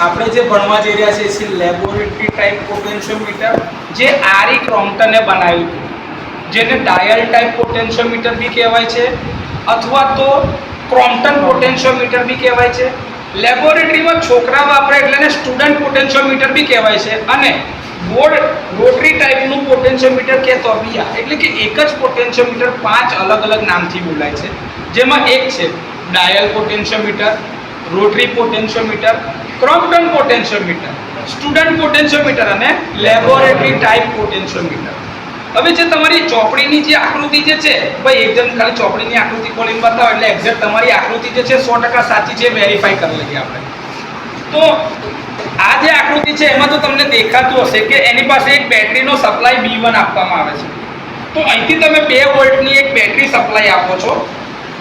આપણે જે ભણવા જઈ રહ્યા છીએ છે લેબોરેટરી ટાઈપ પોટેન્શિયોમીટર, જે આરી ક્રોમ્પટને બનાવ્યું હતું, જેને ડાયલ ટાઈપ પોટેન્શિયોમીટર બી કહેવાય છે અથવા તો ક્રોમ્પટન પોટેન્શિયોમીટર બી કહેવાય છે. લેબોરેટરીમાં છોકરા વાપરે એટલે એને સ્ટુડન્ટ પોટેન્શિયોમીટર બી કહેવાય છે. અને બોર્ડ રોટરી ટાઈપનું પોટેન્શિયોમીટર કે તો બી એટલે કે એક જ પોટેન્શિયોમીટર 5 અલગ અલગ નામથી બોલાય છે, જેમાં એક છે dial potentiometer, rotary potentiometer, Crompton potentiometer, student potentiometer અને લેબોરેટરી ટાઈપ પોટેન્શિયોમીટર. હવે જે તમારી ચોપડીની જે આકૃતિ જે છે ભાઈ, એકદમ ખાલી ચોપડીની આકૃતિ ખોલીને બતાવો એટલે એક્ઝેક્ટ તમારી આકૃતિ જે છે 100% સાચી છે વેરીફાઈ કરી લઈએ આપણે. તો આ જે આકૃતિ છે એમાં તો તમને દેખાતું હશે કે એની પાસે એક બેટરીનો સપ્લાય B1 આપવામાં આવે છે. તો અહીંથી તમે 2 વોલ્ટની એક બેટરી સપ્લાય આપો છો,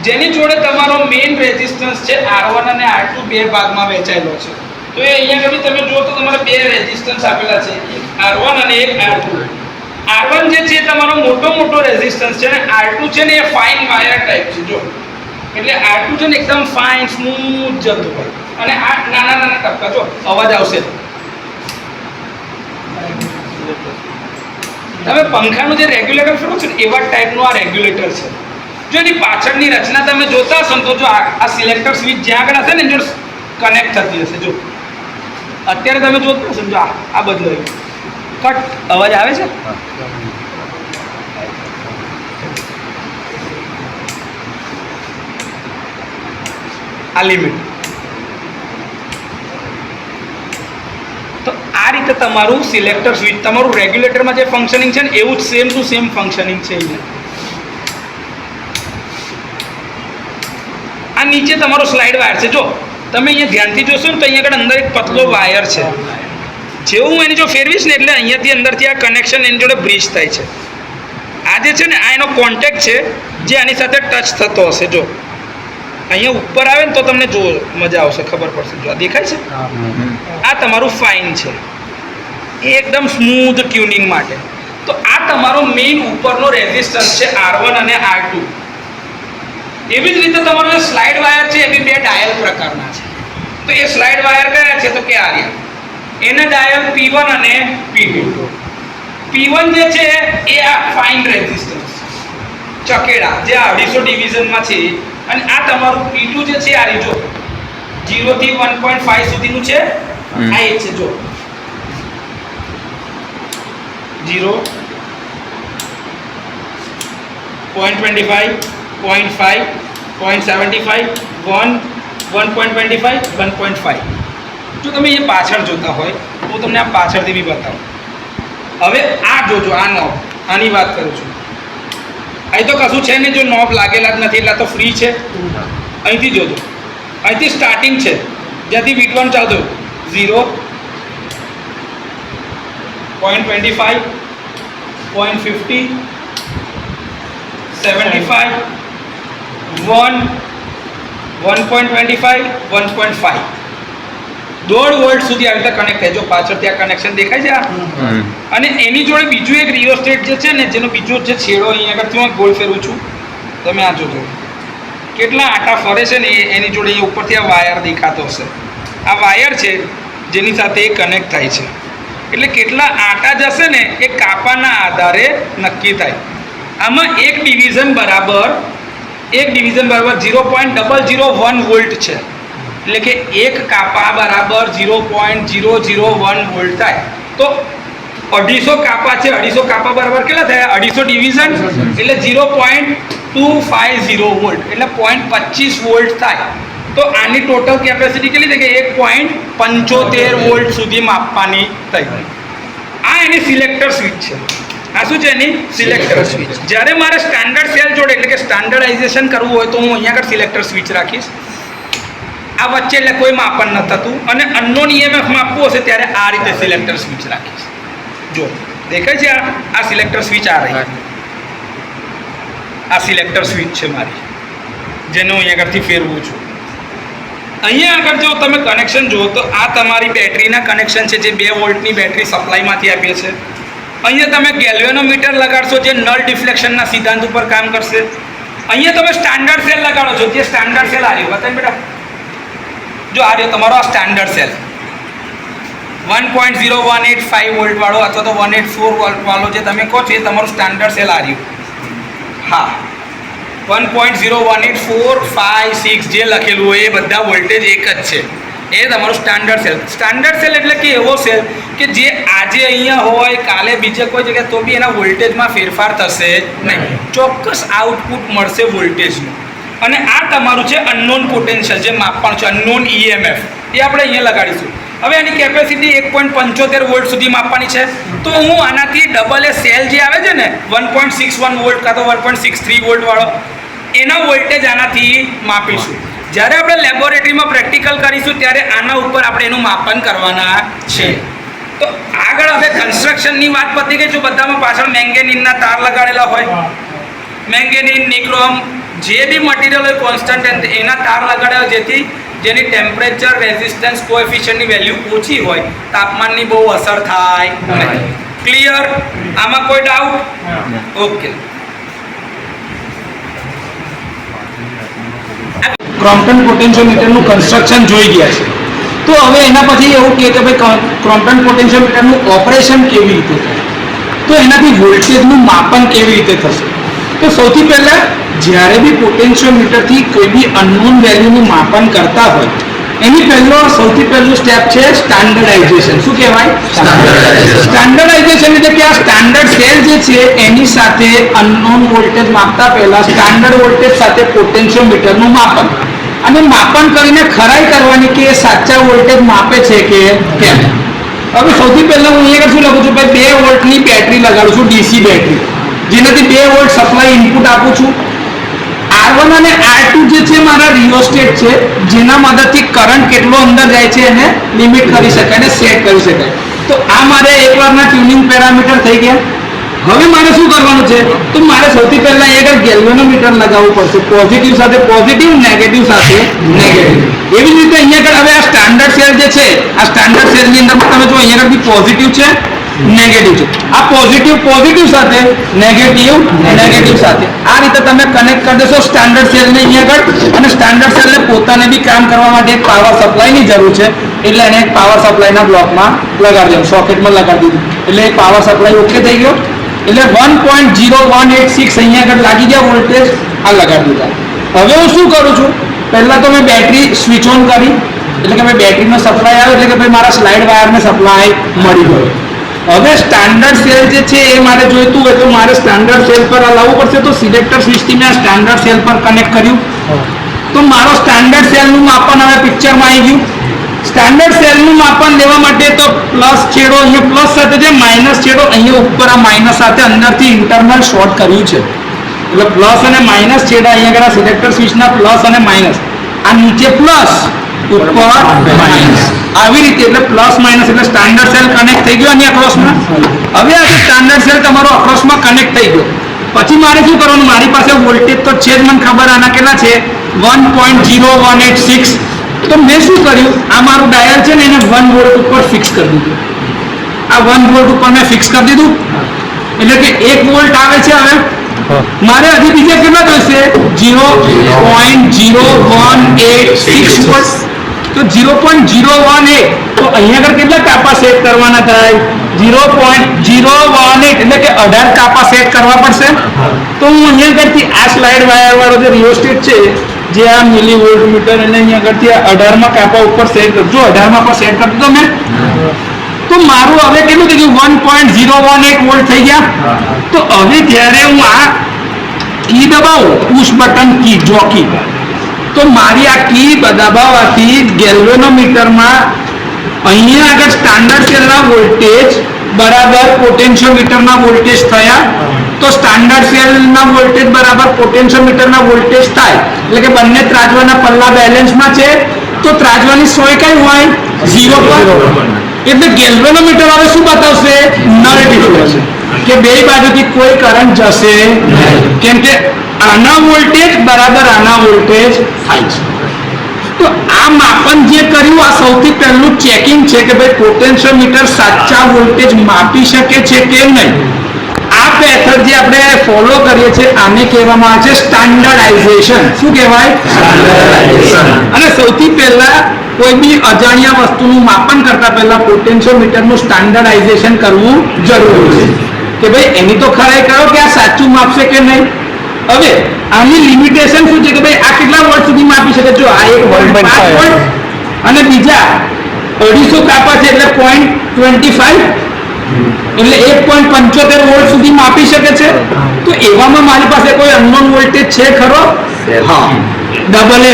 જેની જોડે તમારો મેઇન રેઝિસ્ટન્સ છે R1 અને R2 બે ભાગમાં વહેંચાયેલો છે. તો એ અહીંયા આગળ તમે જુઓ તો તમારે 2 રેઝિસ્ટન્સ આપેલા છે, R1 અને એક R2. R1 જે છે તમારો મોટો રેઝિસ્ટન્સ છે, અને R2 છે ને એ ફાઇન વાયર ટાઈપ છે. જો એટલે R2 છે ને એકદમ ફાઇન સ્મૂથ જતું હોય, અને આ નાના ટપકા જો અવાજ આવશે. તમે પંખાનું જે રેગ્યુલેટર ફેરવો છો ને એવા ટાઈપનું આ રેગ્યુલેટર છે. જો એની પાછળની રચના તમે જોતા હશો તો જો આ સિલેક્ટર સ્વિચ જ્યાં આગળ હશે ને જો કનેક્ટ થતી હશે. જો અત્યારે તમે જોતા હશો જો આ બદલાયું કટ અવાજ આવે છે. આ લિમિટ. તો આ રીતે તમારું સિલેક્ટર સ્વિચ, તમારું રેગ્યુલેટરમાં જે ફંક્શનિંગ છે ને એવું જ સેમ ટુ સેમ ફંક્શનિંગ છે. આ નીચે તમારો સ્લાઇડ વાયર છે. જો તમે અહીંયા ધ્યાનથી જોશો ને તો અહીંયા આગળ અંદર એક પતલો વાયર છે. જેવું હું એની જો ફેરવીશ ને એટલે અહીંયાથી અંદરથી આ કનેક્શન એની જોડે બ્રિજ થાય છે. આ જે છે ને આ એનો કોન્ટેક્ટ છે જે આની સાથે ટચ થતો હશે. જો અહીંયા ઉપર આવે ને તો તમને જો મજા આવશે, ખબર પડશે. જો આ દેખાય છે, આ તમારું ફાઇન છે, એ એકદમ સ્મૂથ ટ્યુનિંગ માટે. તો આ તમારો મેઇન ઉપરનો રેઝિસ્ટન્સ છે R1 અને R2. એવી જ રીતે તમારો જે સ્લાઇડ વાયર છે એ બી 2 ડાયલ પ્રકારના છે. તો એ સ્લાઇડ વાયર કયા છે તો કે આ રહ્યા, એને ડાયલ P1 અને P2. P1 જે છે એ આ ફાઇન રેઝિસ્ટન્સ ચકેડા જે 250 ડિવિઝનમાં છે, અને આ તમારું P2 જે છે આ રીજો 0 થી 1.5 સુધીનું છે. આ એક છે જો 0, 0.25, 0.5, 0.75, 1, 1.25, 1.5. જો તમે એ પાછળ જોતા હોય તો તમને આ પાછળથી બી બતાવું. હવે આ જોજો, આ નોબ, આની વાત કરું છું. અહીં તો કશું છે ને, જો નોબ લાગેલા જ નથી એટલે તો ફ્રી છે. અહીંથી જોજો, અહીંથી સ્ટાર્ટિંગ છે જ્યાંથી V1 ચાલતો 0, 0.25, 0.50, 75, 1, 1.25, 1.5. 1.5 વોલ્ટ સુધી આવી રીતે કનેક્ટ થાય. જો પાછળ ત્યાં કનેક્શન દેખાય છે આ, અને એની જોડે બીજું એક રિયોસ્ટેટ જે છે ને, જેનો બીજો જે છેડો અહીંયા આગળ હું ગોળ ફેરવું છું, તમે આ જોજો કેટલા આટા ફરે છે ને એની જોડે એ ઉપરથી આ વાયર દેખાતો હશે. આ વાયર છે જેની સાથે એ કનેક્ટ થાય છે. એટલે કેટલા આટા જશે ને એ કાપાના આધારે નક્કી થાય. આમાં એક ડિવિઝન બરાબર 0.001 વોલ્ટ છે. એટલે કે એક કાપા બરાબર 0.001 વોલ્ટ થાય. તો 250 કાપા છે, 250 કાપા બરાબર કેટલા થયા? 250 ડિવિઝન એટલે 0.250 વોલ્ટ એટલે 0.25 વોલ્ટ થાય. તો આની ટોટલ કેપેસિટી કેટલી થઈ ગઈ? 1.75 વોલ્ટ સુધી માપવાની થઈ. આ એની સિલેક્ટર સ્વિચ છે. આ શું છે? એની સિલેક્ટર સ્વિચ. જ્યારે મારે સ્ટાન્ડર્ડ સેલ જોડે એટલે કે સ્ટાન્ડર્ડાઇઝેશન કરવું હોય તો હું અહીંયા આગળ સિલેક્ટર સ્વિચ રાખીશ. આ વચ્ચે એટલે કોઈ માપન ન થતું, અને અનનોન EMF માપવું હશે ત્યારે આ રીતે સિલેક્ટર સ્વિચ રાખીશ. જો દેખાય છે આ સિલેક્ટર સ્વિચ આ રહી, આ સિલેક્ટર સ્વિચ છે મારી, જેને હું અહીંયા આગળથી ફેરવું છું. અહીંયા આગળ જો તમે કનેક્શન જુઓ તો આ તમારી બેટરીના કનેક્શન છે, જે 2 વોલ્ટની બેટરી સપ્લાયમાંથી આપીએ છે. અહીંયા તમે ગેલ્વેનોમીટર લગાડશો જે નલ ડિફ્લેક્શનના સિદ્ધાંત ઉપર કામ કરશે. અહીંયા તમે સ્ટાન્ડર્ડ સેલ લગાડો છો, જે સ્ટાન્ડર્ડ સેલ આ રહ્યો બતાવી બેટા, જો આ રહ્યો તમારો આ સ્ટાન્ડર્ડ સેલ, 1.0185 વોલ્ટ વાળો અથવા તો 184 વોલ્ટ વાળો જે તમે કહો છો એ તમારું સ્ટાન્ડર્ડ સેલ આ રહ્યું. હા, 1.0184, 5, 6 જે લખેલું હોય એ બધા વોલ્ટેજ એક જ છે. એ તમારું સ્ટાન્ડર્ડ સેલ. સ્ટાન્ડર્ડ સેલ એટલે કે એવો સેલ કે જે આજે અહીંયા હોય કાલે બીજે કોઈ જગ્યાએ તો બી એના વોલ્ટેજમાં ફેરફાર થશે નહીં. ચોક્કસ આઉટપુટ મળશે વોલ્ટેજનું. અને આ તમારું છે અનનોન પોટેન્શિયલ જે માપવાનું છે, અનનોન EMF એ આપણે અહીંયા લગાડીશું. હવે એની કેપેસિટી 1.75 વોલ્ટ સુધી માપવાની છે. તો હું આનાથી ડબલ એ સેલ જે આવે છે ને 1.61 વોલ્ટ કાં તો 1.63 વોલ્ટ વાળો એના વોલ્ટેજ આનાથી માપીશું. જ્યારે આપણે લેબોરેટરીમાં પ્રેક્ટિકલ કરીશું ત્યારે આના ઉપર આપણે એનું માપન કરવાના છે. તો આગળ હવે કન્સ્ટ્રક્શનની વાત પતી ગઈ. જો બધામાં પાછળ મેંગેનીનના તાર લગાડેલા હોય, મેંગેનીન, નિક્રોમ જે બી મટીરિયલ હોય કોન્સ્ટન્ટ એના તાર લગાડ્યા જેથી જેની ટેમ્પરેચર રેઝિસ્ટન્સ કોએફિશિયન્ટની વેલ્યુ ઓછી હોય, તાપમાનની બહુ અસર થાય નહીં. ક્લિયર? આમાં કોઈ ડાઉટ? ઓકે. ક્રોમ્પટન પોટેન્શિયોમીટરનું કન્સ્ટ્રક્શન જોઈ ગયા છે. તો હવે એના પછી એવું કહે કે ભાઈ ક્રોમ્પટન પોટેન્શિયોમીટરનું ઓપરેશન કેવી રીતે થાય, તો એનાથી વોલ્ટેજનું માપન કેવી રીતે થશે. તો સૌથી પહેલાં જ્યારે બી પોટેન્શિયોમીટરથી કોઈ બી અનનોન વેલ્યુનું માપન કરતા હોય એની સૌથી પહેલું સ્ટેપ છે સ્ટાન્ડર્ડાઇઝેશન. શું કહેવાય? સ્ટાન્ડર્ડાઇઝેશન એટલે કે આ સ્ટાન્ડર્ડ સેલ જે છે એની સાથે અનનોન વોલ્ટેજ માપતા પહેલા સ્ટાન્ડર્ડ વોલ્ટેજ સાથે પોટેન્શિયોમીટરનું માપન અને માપન કરીને ખરાઈ કરવાની કે એ સાચા વોલ્ટેજ માપે છે કે કેમ. હવે સૌથી પહેલાં હું અહીંયા શું લખું છું? ભાઈ 2 વોલ્ટની બેટરી લગાડું છું, DC બેટરી, જેનાથી 2 વોલ્ટ સપ્લાય ઇનપુટ આપું છું. R1 અને R2 જે છે મારા રિયોસ્ટેટ છે, જેના મદદથી કરંટ કેટલો અંદર જાય છે એને લિમિટ કરી શકાય અને સેટ કરી શકાય. તો આ મારે એકવારના ટ્યુનિંગ પેરામીટર થઈ ગયા. હવે મારે શું કરવાનું છે? તો મારે સૌથી પહેલા અહીંયા આગળ ગેલ્વેનોમીટર લગાવવું પડશે. પોઝિટિવ સાથે પોઝિટિવ, નેગેટિવ સાથે નેગેટિવ. એવી જ રીતે અહીંયા આગળ હવે આ સ્ટાન્ડર્ડ સેલ જે છે, આ સ્ટાન્ડર્ડ સેલની અંદર તમે જો અહીંયા આગળ બી પોઝિટિવ છે, નેગેટિવ છે. આ પોઝિટિવ સાથે નેગેટિવ સાથે આ રીતે તમે કનેક્ટ કરી દેશો સ્ટાન્ડર્ડ સેલને અહીંયા આગળ. અને સ્ટાન્ડર્ડ સેલને પોતાને બી કામ કરવા માટે એક પાવર સપ્લાયની જરૂર છે, એટલે એને એક પાવર સપ્લાયના બ્લોકમાં લગાડી દઉં, સોકેટમાં લગાડી દીધું. એટલે એક પાવર સપ્લાય ઓકે થઈ ગયો. એટલે 1.0186 અહીંયા આગળ લાગી ગયા વોલ્ટેજ, આ લગાડી દીધા. હવે હું શું કરું છું? પહેલાં તો મેં બેટરી સ્વિચ ઓન કરી, એટલે કે ભાઈ બેટરીનો સપ્લાય આવે એટલે કે ભાઈ મારા સ્લાઇડ વાયરને સપ્લાય મળી ગયો. હવે સ્ટાન્ડર્ડ સેલ જે છે એ મારે જોઈતું હોય તો મારે સ્ટાન્ડર્ડ સેલ પર લાવવું પડશે. તો સિલેક્ટર સ્વિચથી મેં સ્ટાન્ડર્ડ સેલ પર કનેક્ટ કર્યું. તો મારો સ્ટાન્ડર્ડ સેલનું માપન હવે પિક્ચરમાં આવી ગયું. સ્ટાન્ડર્ડ સેલનું માપન લેવા માટે તો પ્લસ છેડો અહીંયા પ્લસ સાથે છે, માઇનસ છેડો અહીંયા ઉપર આ માઇનસ સાથે અંદરથી ઇન્ટરનલ શોર્ટ કર્યું છે. એટલે પ્લસ અને માઇનસ છેડા અહીંયા આગળ સિલેક્ટર સ્વિચના પ્લસ અને માઇનસ, આ નીચે પ્લસ ઉપર માઇનસ આવી રીતે. એટલે પ્લસ માઇનસ એટલે સ્ટાન્ડર્ડ સેલ કનેક્ટ થઈ ગયો અને અક્રોસમાં. હવે આ સ્ટાન્ડર્ડ સેલ તમારો અક્રોસમાં કનેક્ટ થઈ ગયો. પછી મારે શું કરવાનું? મારી પાસે વોલ્ટેજ તો છે જ, મને ખબર આના કેટલા છે 1.0186. તો મેં શું કર્યું? આ મારું ડાયલ છે ને એને 1 વોલ્ટ ઉપર ફિક્સ કરી દીધું. આ 1 વોલ્ટ ઉપર મેં ફિક્સ કરી દીધું. એટલે કે 1 વોલ્ટ આવે છે. હવે મારે હજી બીજા કેટલા જોઈશે? 0.0186 વોલ્ટ. તો 0.018 તો અહીંયા આગળ કેટલા કાપા સેટ કરવાના થાય? 0.018 એટલે કે 18 કાપા સેટ કરવા પડશે. તો હું અહીંયા આગળથી આ સ્લાઇડ વાયર વાળો જે રિયોસ્ટેટ છે, જે આ મિલી વોલ્ટ મીટર અને અહીંયા આગળથી આ 18માં કાપા ઉપર સેટ કરજો. 18માં પર સેટ કરી દીધો મેં. તો મારું હવે કેટલું થઈ ગયું? 1.018 વોલ્ટ થઈ ગયા. તો હવે જ્યારે હું આ કી દબાવું, પુશ બટન કી, જોકી, તો મારી આ કી દબાવવાથી ગેલ્વેનોમીટરમાં અહીંયા આગળ સ્ટાન્ડર્ડ સેલના વોલ્ટેજ બરાબર પોટેન્શિયોમીટરના વોલ્ટેજ થયા. તો સ્ટાન્ડર્ડ સેલના વોલ્ટેજ બરાબર પોટેન્શિયોમીટરના વોલ્ટેજ થાય. એટલે કે બંને ત્રાજવાના પલ્લા બેલેન્સમાં છે. તો ત્રાજવાની સોય કઈ હોય? 0 પર. એટલે ગેલ્વેનોમીટર હવે શું બતાવશે? નલ ડિફરન્સ, કે બે બાજુથી કોઈ કરંટ જશે નહીં. કેમ કે આના વોલ્ટેજ બરાબર આના વોલ્ટેજ થાય છે. તો આ માપન જે કર્યું આ સૌથી પહેલું ચેકિંગ છે કે ભાઈ પોટેન્શિયોમીટર સાચા વોલ્ટેજ માપી શકે છે કે નહીં. આ મેથડ જે આપણે ફોલો કરીએ છીએ આને કહેવામાં આવે છે સ્ટાન્ડર્ડાઇઝેશન. શું કહેવાય? અને સૌથી પહેલા કોઈ બી અજાણ્યા વસ્તુનું માપન કરતા પહેલા પોટેન્શિયોમીટરનું સ્ટાન્ડર્ડાઇઝેશન કરવું જરૂરી છે કે ભાઈ એની તો ખરાઈ કરો કે આ સાચું માપશે કે નહીં. હવે આની લિમિટેશન શું છે કે ભાઈ આ કેટલા વોલ્ટ સુધી માપી શકે? જો આ 1.5 વોલ્ટ અને બીજા 250 કાપા છે એટલે 0.25 એટલે 1.75 વોલ્ટ સુધી માપી શકે છે. તો એવામાં મારી પાસે કોઈ અનનોન વોલ્ટેજ છે ખરો? હા, ડબલ એ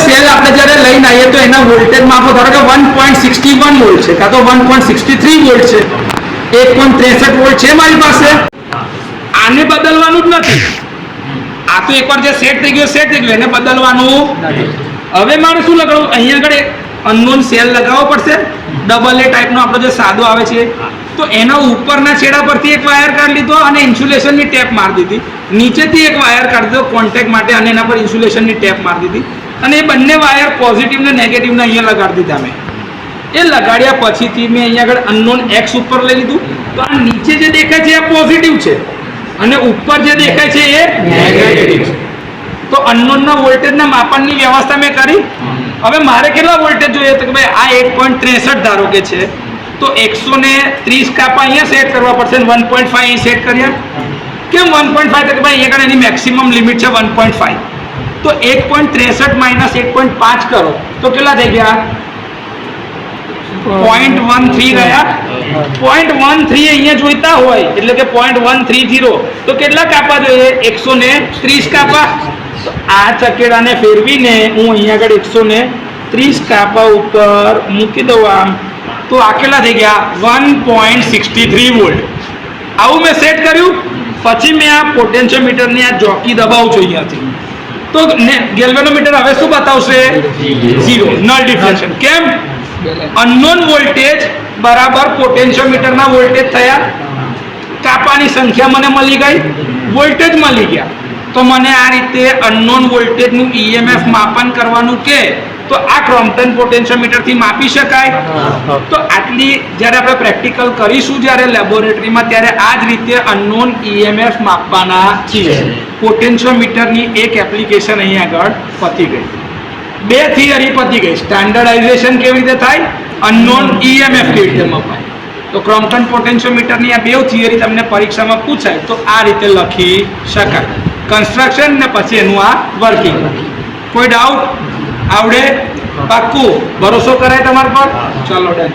સેલ આપણે જ્યારે લઈને આવીએ તો એના વોલ્ટેજ માપો. ધારો કે 1.61 વોલ્ટ છે કાં તો 1.63 વોલ્ટ છે, 1.63 વોલ્ટ છે મારી પાસે. આને બદલવાનું જ નથી. આ તો એકવાર જે સેટ થઈ ગયું એને બદલવાનું નથી. હવે મારે શું લગાડવું? અહીંયા આગળ અનનોન સેલ લગાવવો પડશે. ડબલ એ ટાઈપનો આપણો જે સાદો આવે છે તો એના ઉપરના છેડા પરથી એક વાયર કાઢી લીધો અને ઇન્સ્યુલેશનની ટેપ મારી દીધી. નીચેથી એક વાયર કાઢી દીધો કોન્ટેક્ટ માટે અને એના પર ઇન્સ્યુલેશનની ટેપ મારી દીધી. અને એ બંને વાયર પોઝિટિવ ને નેગેટિવને અહીંયા લગાડી દીધા મેં. એ લગાડ્યા પછીથી મેં અહીંયા આગળ અનનોન એક્સ ઉપર લઈ લીધું. તો આ નીચે જે દેખાય છે એ પોઝિટિવ છે અને ઉપર જે દેખાય છે એ નેગેટિવ છે. તો અનનોનના વોલ્ટેજના માપનની વ્યવસ્થા મેં કરી. હવે મારે કેટલા વોલ્ટેજ જોઈએ? તો કે ભાઈ આ 1.63 ધારો કે છે તો 130 કાપા અહીંયા સેટ કરવા પડશે ને 1.5 અહીં સેટ કર્યા. કેમ 1.5? તો કે ભાઈ અહીંયા એની મેક્સિમમ લિમિટ છે 1.5. તો 1.63 માઇનસ 1.5 કરો તો કેટલા થઈ ગયા? 0.13 ગયા. 0.13 અહીંયા જોઈતા હોય એટલે કે 0.130 તો કેટલા કાપા જોઈએ? 130 કાપા. તો આ ચકેડાને ફેરવીને હું અહીંયા આગળ 130 કાપા ઉપર મૂકી દઉં આમ તો આ કેટલા થઈ ગયા? 1.63 વોલ્ટ. આવું મેં સેટ કર્યું. પછી મેં આ પોટેન્શિયોમીટરની આ જોકી દબાવું છું અહીંયાથી તો ગેલ્વેનોમીટર હવે શું બતાવશે? 0, નલ ડિફ્લેક્શન. કેમ? અનનોન વોલ્ટેજ બરાબર પોટેન્શિયોમીટરના વોલ્ટેજ થયા. કાપાની સંખ્યા મને મળી ગઈ, વોલ્ટેજ મળી ગયા. તો મને આ રીતે અનનોન વોલ્ટેજનું EMF માપન કરવાનું કે તો આ ક્રોમ્પટન પોટેન્શિયોમીટરથી માપી શકાય. તો આટલી જ્યારે આપણે પ્રેક્ટિકલ કરીશું જ્યારે લેબોરેટરીમાં ત્યારે આ જ રીતે અનનોન EMF માપવાના છીએ. પોટેન્શિયોમીટરની એક એપ્લિકેશન અહીંયા આગળ પતી ગઈ. 2 થિયરી પતી ગઈ. સ્ટાન્ડર્ડાઇઝેશન કેવી રીતે થાય, અનનોન EMF કેવી રીતે મપાય. તો ક્રોમ્પટન પોટેન્શિયોમીટરની આ 2 થિયરી તમને પરીક્ષામાં પૂછાય તો આ રીતે લખી શકાય. કન્સ્ટ્રક્શન ને પછી એનું આ વર્કિંગ. કોઈ ડાઉટ? આવડે? પાક્કું? ભરોસો કરાય તમારા પર? ચલો ડન.